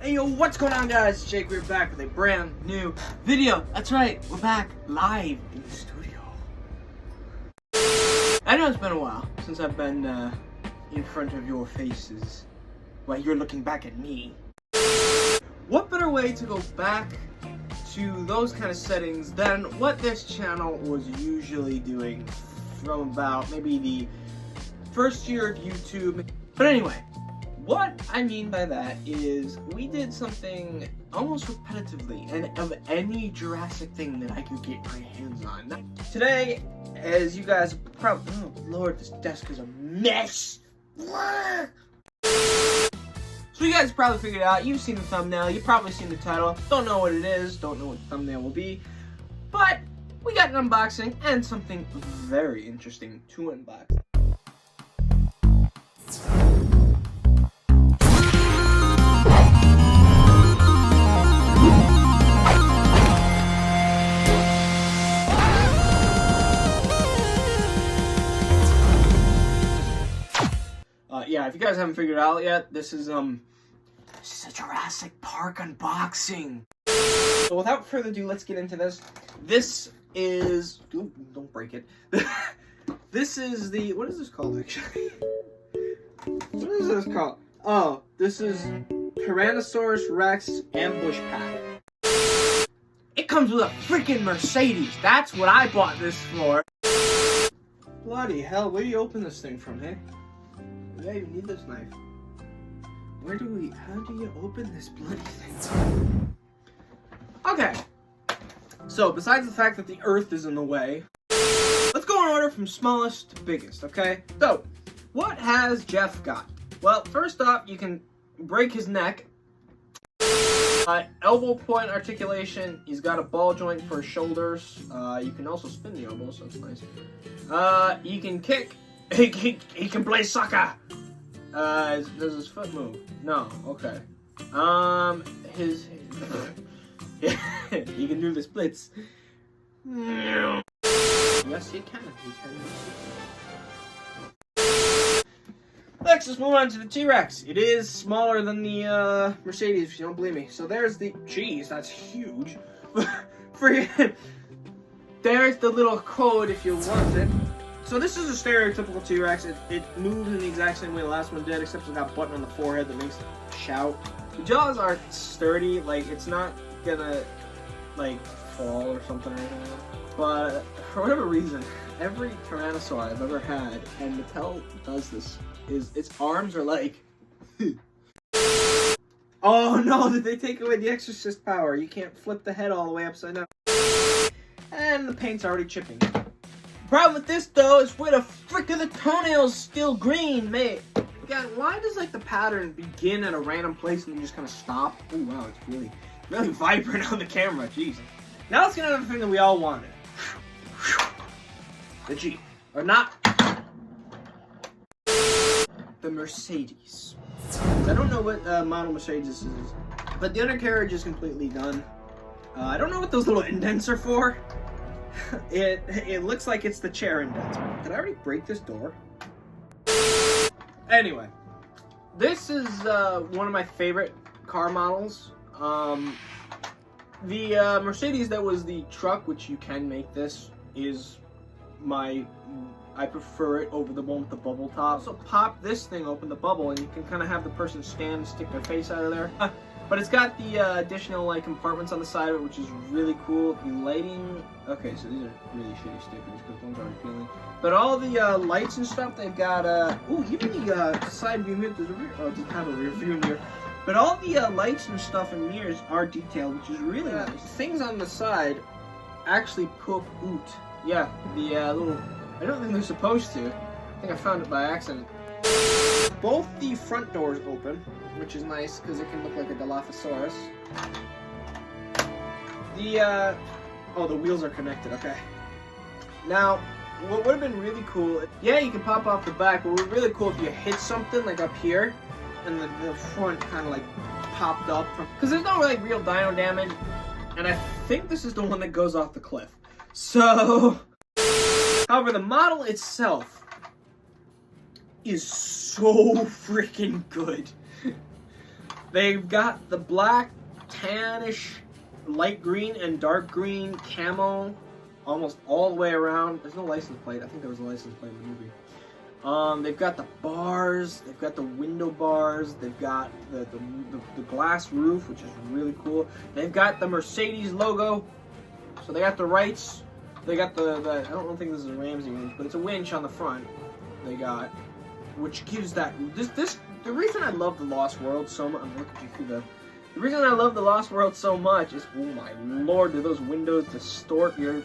Hey yo, what's going on guys? It's Jake, we're back with a brand new video. That's right, we're back live in the studio. I know it's been a while since I've been in front of your faces while you're looking back at me. What better way to go back to those kind of settings than what this channel was usually doing from about maybe the first year of YouTube. But anyway, what I mean by that is we did something almost repetitively and of any Jurassic thing that I could get my hands on. Today, as you guys probably, oh lord, this desk is a mess. So you guys probably figured out, you've seen the thumbnail, you've probably seen the title, don't know what it is, don't know what the thumbnail will be, but we got an unboxing and something very interesting to unbox. Yeah, if you guys haven't figured it out yet, this is a Jurassic Park unboxing. So without further ado, let's get into this. This is, ooh, don't break it. This is the, what is this called actually? What is this called? Oh, this is Tyrannosaurus Rex Ambush Pack. It comes with a freaking Mercedes. That's what I bought this for. Bloody hell, where do you open this thing from, hey? Do I even need this knife? How do you open this bloody thing? Okay. So, besides the fact that the earth is in the way, let's go in order from smallest to biggest, okay? So, what has Jeff got? Well, first off, you can break his neck. Elbow point articulation. He's got a ball joint for his shoulders. You can also spin the elbow, so that's nice. He can kick. He can play soccer. Does his foot move? No. Okay. He can do the splits. Yes, he can. Next, let's move on to the T-Rex. It is smaller than the Mercedes, if you don't believe me. So there's the, jeez, that's huge. There's the little code if you want it. So this is a stereotypical T-Rex. It moves in the exact same way the last one did, except it's got a button on the forehead that makes it shout. The jaws are sturdy, like it's not gonna like fall or something or anything. But for whatever reason, every Tyrannosaur I've ever had, and Mattel does this, is its arms are like oh no, did they take away the Exorcist power? You can't flip the head all the way upside down. And the paint's already chipping. Problem with this though is where the frick are the toenails still green, mate? God, why does like the pattern begin at a random place and then just kind of stop? Oh wow, it's really vibrant on the camera. Jeez. Now let's get another thing that we all wanted. The Jeep, or not the Mercedes. I don't know what model Mercedes is, but the undercarriage is completely done. I don't know what those little indents are for. It looks like it's the chair indents. Did I already break this door? Anyway, this is one of my favorite car models. The Mercedes that was the truck, which you can make this, is I prefer it over the one with the bubble top. So pop this thing open, the bubble, and you can kind of have the person stand, stick their face out of there. But it's got the additional like compartments on the side of it, which is really cool. The lighting, okay, so these are really shitty stickers because one's already peeling. But all the lights and stuff, they've got ooh, even the side view mirror. There's a rear, oh, it doesn't have a rear view mirror. But all the lights and stuff and mirrors are detailed, which is really nice. Things on the side actually poop out. Yeah, the little. I don't think they're supposed to. I think I found it by accident. Both the front doors open, which is nice because it can look like a Dilophosaurus. The wheels are connected, okay. Now, what would have been really cool, yeah, you can pop off the back, but it would be really cool if you hit something like up here, and the front kind of like popped up. Because there's no like real dyno damage, and I think this is the one that goes off the cliff. So, however, the model itself is so freaking good. They've got the black, tannish, light green, and dark green camo almost all the way around. There's no license plate. I think there was a license plate in the movie. They've got the bars, they've got the window bars, they've got the glass roof, which is really cool. They've got the Mercedes logo, so they got the rights. They got the I don't think this is a Ramsey winch, but it's a winch on the front. They got, which gives that the reason I love the Lost World so much. I'm looking through the reason I love the Lost World so much is, oh my lord, do those windows distort your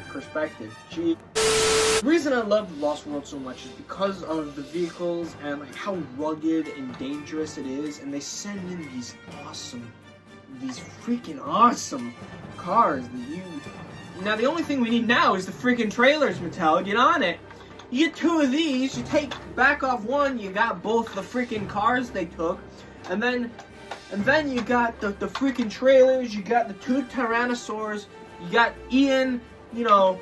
perspective? Gee. The reason I love the Lost World so much is because of the vehicles and like how rugged and dangerous it is, and they send in these freaking awesome cars that you. Now the only thing we need now is the freaking trailers, Mattel. Get on it. You get 2 of these. You take back off one. You got both the freaking cars they took, and then you got the freaking trailers. You got the 2 Tyrannosaurs. You got Ian. You know.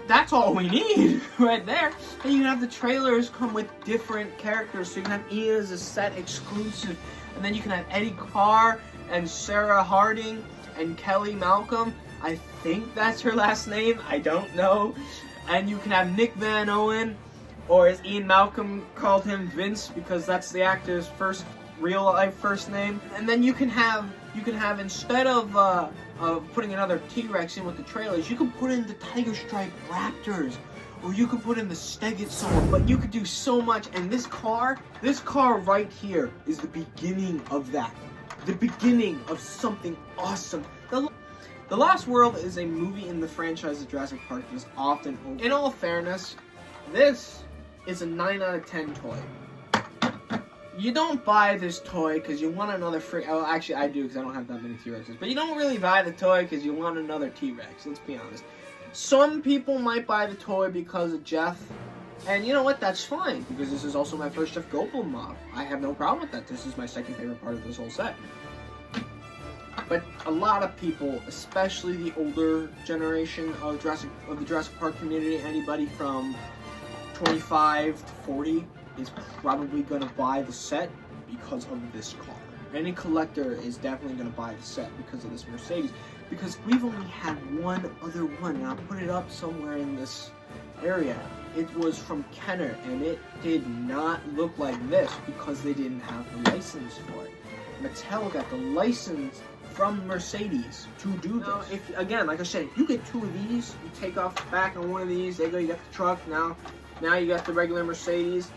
That's all we need right there. And you can have the trailers come with different characters. So you can have Ian as a set exclusive. And then you can have Eddie Carr and Sarah Harding and Kelly Malcolm. I think that's her last name. I don't know. And you can have Nick Van Owen, or as Ian Malcolm called him, Vince, because that's the actor's real life first name. And then you can have instead of putting another T-Rex in with the trailers, you can put in the Tiger Stripe Raptors, or you can put in the Stegosaur. But you could do so much, and this car right here is the beginning of that. The beginning of something awesome. The Lost World is a movie in the franchise of Jurassic Park that is often over. In all fairness, this is a 9 out of 10 toy. You don't buy this toy because you want another well, actually, I do because I don't have that many T-Rexes. But you don't really buy the toy because you want another T-Rex. Let's be honest. Some people might buy the toy because of Jeff. And you know what? That's fine. Because this is also my first Jeff Goldblum model. I have no problem with that. This is my second favorite part of this whole set. But a lot of people, especially the older generation of the Jurassic Park community, anybody from 25 to 40, is probably going to buy the set because of this car. Any collector is definitely going to buy the set because of this Mercedes. Because we've only had one other one, and I'll put it up somewhere in this area. It was from Kenner, and it did not look like this because they didn't have the license for it. Mattel got the license from Mercedes to do this. Now, if again, like I said, you get 2 of these, you take off the back on one of these, there you go, you got the truck, now you got the regular Mercedes.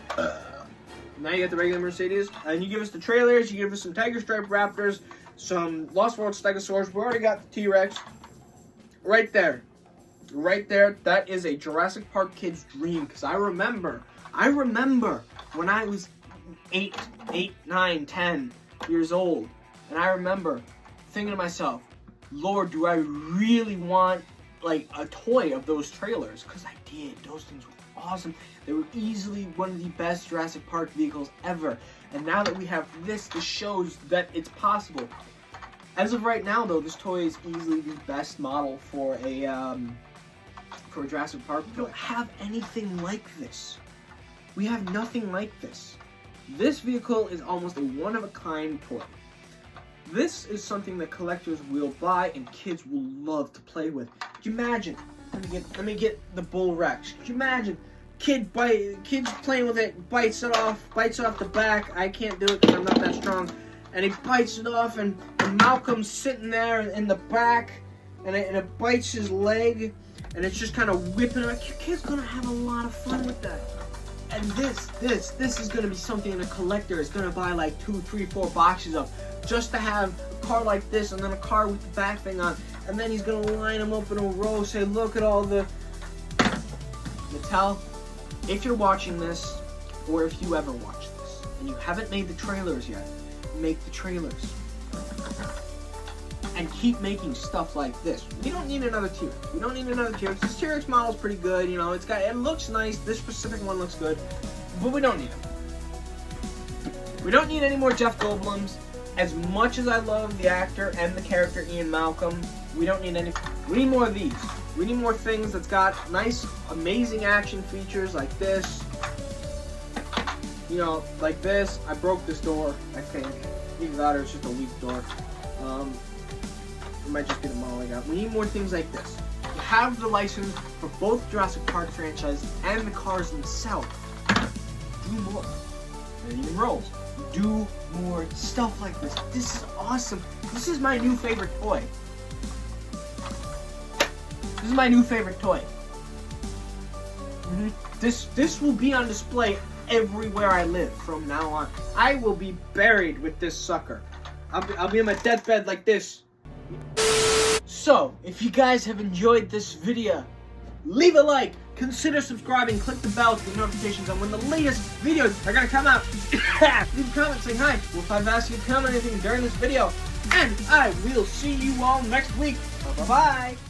Now you got the regular Mercedes, and you give us the trailers, you give us some Tiger Stripe Raptors, some Lost World Stegosaurs. We already got the T-Rex. Right there. Right there, that is a Jurassic Park kid's dream, because I remember when I was 8, 9, 10 years old, and I remember thinking to myself, Lord, do I really want like a toy of those trailers? Because I did. Those things were awesome. They were easily one of the best Jurassic Park vehicles ever. And now that we have this shows that it's possible. As of right now, though, this toy is easily the best model for a Jurassic Park. We don't have anything like this. We have nothing like this. This vehicle is almost a one-of-a-kind toy. This is something that collectors will buy and kids will love to play with. Could you imagine? Let me get the Bull Rex. Could you imagine? Kids playing with it, bites off the back. I can't do it because I'm not that strong. And he bites it off, and Malcolm's sitting there in the back, and it bites his leg, and it's just kind of whipping it. Your kid's gonna have a lot of fun with that. And this is gonna be something a collector is gonna buy like 2, 3, 4 boxes of, just to have a car like this, and then a car with the back thing on, and then he's gonna line them up in a row. Say, look at all the Mattel. If you're watching this, or if you ever watch this, and you haven't made the trailers yet, make the trailers. And keep making stuff like this. We don't need another T-Rex. We don't need another T-Rex. This T-Rex model is pretty good, you know, it looks nice. This specific one looks good, but we don't need them. We don't need any more Jeff Goldblums. As much as I love the actor and the character Ian Malcolm, we don't need any. We need more of these. We need more things that's got nice, amazing action features like this. You know, like this. I broke this door, I think. Either that or it's just a weak door. It might just be the model I got. We need more things like this. You have the license for both Jurassic Park franchise and the cars themselves. Do more. And even rolls. Do more stuff like this. This is awesome. This is my new favorite toy. This is my new favorite toy. This will be on display everywhere I live from now on. I will be buried with this sucker. I'll be on my deathbed like this. So, if you guys have enjoyed this video, leave a like, consider subscribing, click the bell to get notifications on when the latest videos are gonna come out. Leave a comment saying hi, or if I've asked you to comment anything during this video, and I will see you all next week. Bye-bye.